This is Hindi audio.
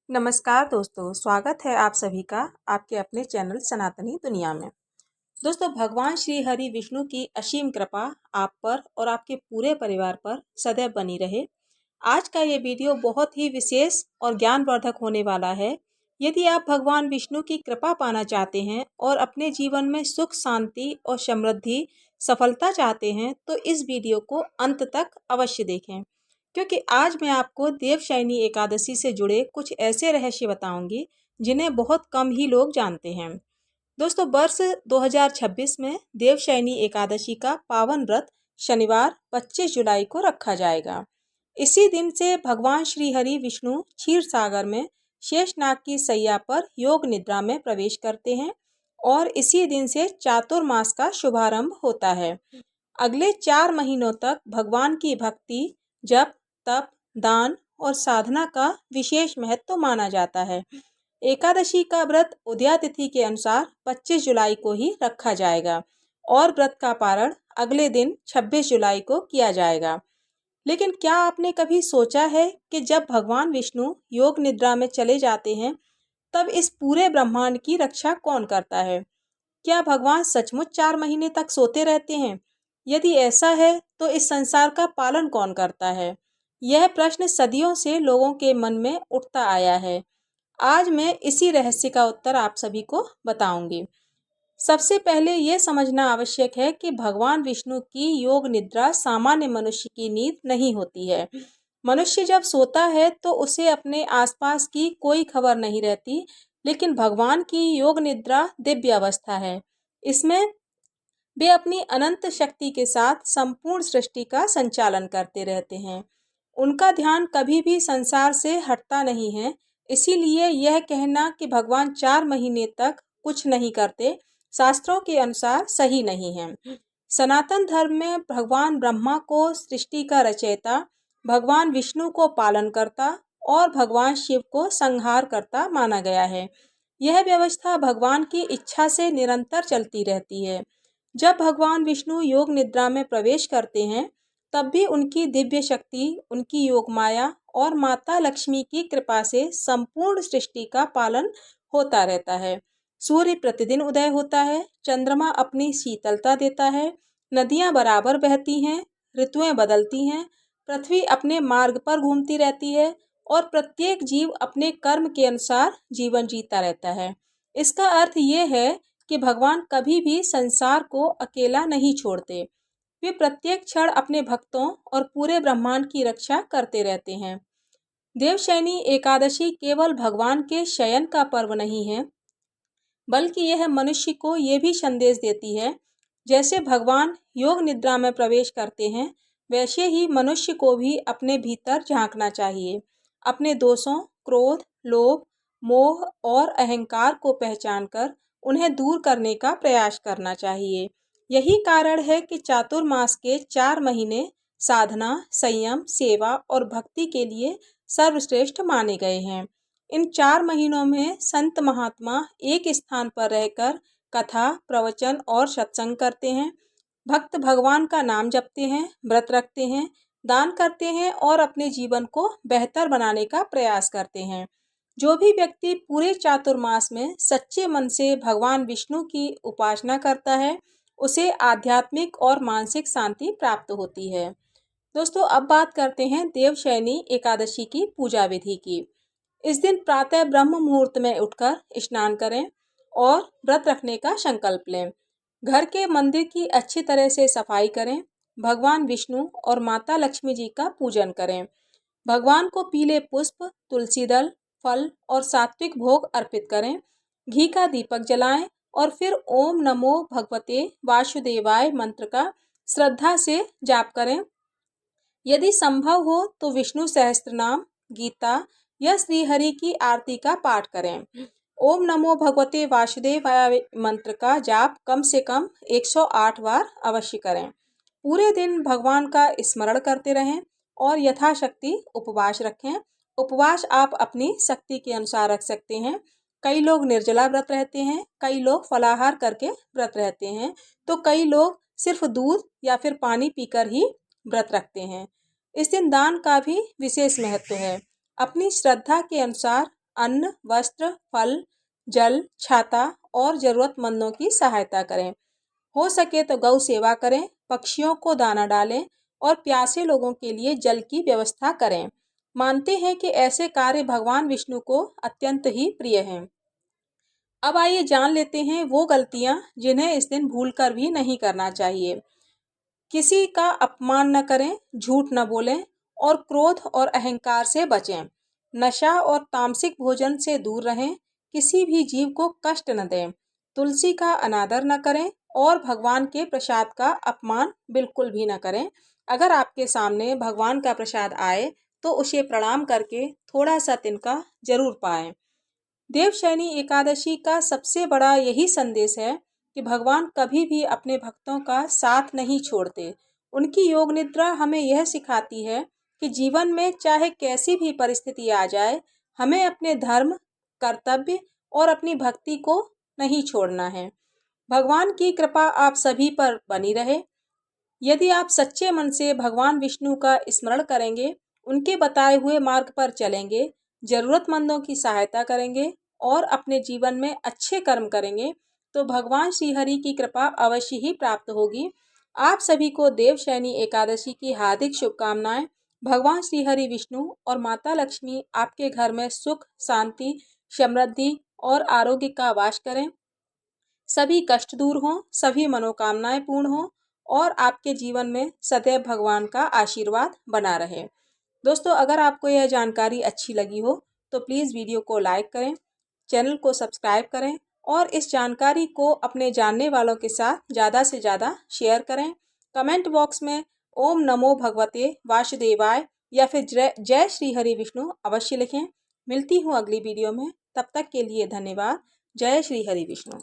नमस्कार दोस्तों, स्वागत है आप सभी का आपके अपने चैनल सनातनी दुनिया में। दोस्तों, भगवान श्री हरि विष्णु की असीम कृपा आप पर और आपके पूरे परिवार पर सदैव बनी रहे। आज का ये वीडियो बहुत ही विशेष और ज्ञानवर्धक होने वाला है। यदि आप भगवान विष्णु की कृपा पाना चाहते हैं और अपने जीवन में सुख, शांति और समृद्धि, सफलता चाहते हैं, तो इस वीडियो को अंत तक अवश्य देखें, क्योंकि आज मैं आपको देवशयनी एकादशी से जुड़े कुछ ऐसे रहस्य बताऊंगी जिन्हें बहुत कम ही लोग जानते हैं। दोस्तों, वर्ष 2026 में देवशयनी एकादशी का पावन व्रत शनिवार 25 जुलाई को रखा जाएगा। इसी दिन से भगवान श्री हरि विष्णु क्षीर सागर में शेषनाग की सैया पर योग निद्रा में प्रवेश करते हैं और इसी दिन से चातुर्मास का शुभारंभ होता है। अगले 4 महीनों तक भगवान की भक्ति, जप, तप, दान और साधना का विशेष महत्व माना जाता है। एकादशी का व्रत उदया तिथि के अनुसार 25 जुलाई को ही रखा जाएगा और व्रत का पारण अगले दिन 26 जुलाई को किया जाएगा। लेकिन क्या आपने कभी सोचा है कि जब भगवान विष्णु योग निद्रा में चले जाते हैं, तब इस पूरे ब्रह्मांड की रक्षा कौन करता है? क्या भगवान सचमुच 4 महीने तक सोते रहते हैं? यदि ऐसा है, तो इस संसार का पालन कौन करता है? यह प्रश्न सदियों से लोगों के मन में उठता आया है। आज मैं इसी रहस्य का उत्तर आप सभी को बताऊंगी। सबसे पहले ये समझना आवश्यक है कि भगवान विष्णु की योग निद्रा सामान्य मनुष्य की नींद नहीं होती है। मनुष्य जब सोता है तो उसे अपने आसपास की कोई खबर नहीं रहती, लेकिन भगवान की योग निद्रा दिव्य अवस्था है। इसमें वे अपनी अनंत शक्ति के साथ संपूर्ण सृष्टि का संचालन करते रहते हैं। उनका ध्यान कभी भी संसार से हटता नहीं है। इसीलिए यह कहना कि भगवान 4 महीने तक कुछ नहीं करते, शास्त्रों के अनुसार सही नहीं है। सनातन धर्म में भगवान ब्रह्मा को सृष्टि का रचयिता, भगवान विष्णु को पालन करता और भगवान शिव को संहार करता माना गया है। यह व्यवस्था भगवान की इच्छा से निरंतर चलती रहती है। जब भगवान विष्णु योग निद्रा में प्रवेश करते हैं, तब भी उनकी दिव्य शक्ति, उनकी योग माया और माता लक्ष्मी की कृपा से संपूर्ण सृष्टि का पालन होता रहता है। सूर्य प्रतिदिन उदय होता है, चंद्रमा अपनी शीतलता देता है, नदियां बराबर बहती हैं, ऋतुएं बदलती हैं, पृथ्वी अपने मार्ग पर घूमती रहती है और प्रत्येक जीव अपने कर्म के अनुसार जीवन जीता रहता है। इसका अर्थ ये है कि भगवान कभी भी संसार को अकेला नहीं छोड़ते। वे प्रत्येक क्षण अपने भक्तों और पूरे ब्रह्मांड की रक्षा करते रहते हैं। देवशयनी एकादशी केवल भगवान के शयन का पर्व नहीं है, बल्कि यह मनुष्य को ये भी संदेश देती है, जैसे भगवान योग निद्रा में प्रवेश करते हैं, वैसे ही मनुष्य को भी अपने भीतर झांकना चाहिए। अपने दोषों, क्रोध, लोभ, मोह और अहंकार को पहचान कर उन्हें दूर करने का प्रयास करना चाहिए। यही कारण है कि चातुर्मास के 4 महीने साधना, संयम, सेवा और भक्ति के लिए सर्वश्रेष्ठ माने गए हैं। इन 4 महीनों में संत महात्मा एक स्थान पर रहकर कथा, प्रवचन और सत्संग करते हैं। भक्त भगवान का नाम जपते हैं, व्रत रखते हैं, दान करते हैं और अपने जीवन को बेहतर बनाने का प्रयास करते हैं। जो भी व्यक्ति पूरे चातुर्मास में सच्चे मन से भगवान विष्णु की उपासना करता है, उसे आध्यात्मिक और मानसिक शांति प्राप्त होती है। दोस्तों, अब बात करते हैं देवशयनी एकादशी की पूजा विधि की। इस दिन प्रातः ब्रह्म मुहूर्त में उठकर स्नान करें और व्रत रखने का संकल्प लें। घर के मंदिर की अच्छी तरह से सफाई करें। भगवान विष्णु और माता लक्ष्मी जी का पूजन करें। भगवान को पीले पुष्प, तुलसी दल, फल और सात्विक भोग अर्पित करें। घी का दीपक जलाएं और फिर ओम नमो भगवते वासुदेवाय मंत्र का श्रद्धा से जाप करें। यदि संभव हो तो विष्णु सहस्त्रनाम, गीता या श्री हरि की आरती का पाठ करें। ओम नमो भगवते वासुदेवाय मंत्र का जाप कम से कम 108 बार अवश्य करें। पूरे दिन भगवान का स्मरण करते रहें और यथाशक्ति उपवास रखें। उपवास आप अपनी शक्ति के अनुसार रख सकते हैं। कई लोग निर्जला व्रत रहते हैं, कई लोग फलाहार करके व्रत रहते हैं, तो कई लोग सिर्फ दूध या फिर पानी पीकर ही व्रत रखते हैं। इस दिन दान का भी विशेष महत्व है। अपनी श्रद्धा के अनुसार अन्न, वस्त्र, फल, जल, छाता और ज़रूरतमंदों की सहायता करें। हो सके तो गौ सेवा करें, पक्षियों को दाना डालें और प्यासे लोगों के लिए जल की व्यवस्था करें। मानते हैं कि ऐसे कार्य भगवान विष्णु को अत्यंत ही प्रिय हैं। अब आइए जान लेते हैं वो गलतियां जिन्हें इस दिन भूलकर भी नहीं करना चाहिए। किसी का अपमान न करें, झूठ न बोलें और क्रोध और अहंकार से बचें। नशा और तामसिक भोजन से दूर रहें, किसी भी जीव को कष्ट न दें। तुलसी का अनादर न करें और भगवान के प्रसाद का अपमान बिल्कुल भी न करें। अगर आपके सामने भगवान का प्रसाद आए तो उसे प्रणाम करके थोड़ा सा तिनका जरूर पाएं। देवशयनी एकादशी का सबसे बड़ा यही संदेश है कि भगवान कभी भी अपने भक्तों का साथ नहीं छोड़ते। उनकी योग निद्रा हमें यह सिखाती है कि जीवन में चाहे कैसी भी परिस्थिति आ जाए, हमें अपने धर्म, कर्तव्य और अपनी भक्ति को नहीं छोड़ना है। भगवान की कृपा आप सभी पर बनी रहे। यदि आप सच्चे मन से भगवान विष्णु का स्मरण करेंगे, उनके बताए हुए मार्ग पर चलेंगे, जरूरतमंदों की सहायता करेंगे और अपने जीवन में अच्छे कर्म करेंगे, तो भगवान श्री हरि की कृपा अवश्य ही प्राप्त होगी। आप सभी को देवशयनी एकादशी की हार्दिक शुभकामनाएं। भगवान श्री हरि विष्णु और माता लक्ष्मी आपके घर में सुख, शांति, समृद्धि और आरोग्य का वास करें। सभी कष्ट दूर हों, सभी मनोकामनाएं पूर्ण हों और आपके जीवन में सदैव भगवान का आशीर्वाद बना रहे। दोस्तों, अगर आपको यह जानकारी अच्छी लगी हो तो प्लीज़ वीडियो को लाइक करें, चैनल को सब्सक्राइब करें और इस जानकारी को अपने जानने वालों के साथ ज़्यादा से ज़्यादा शेयर करें। कमेंट बॉक्स में ओम नमो भगवते वासुदेवाय या फिर जय श्री हरि विष्णु अवश्य लिखें। मिलती हूँ अगली वीडियो में, तब तक के लिए धन्यवाद। जय श्री हरि विष्णु।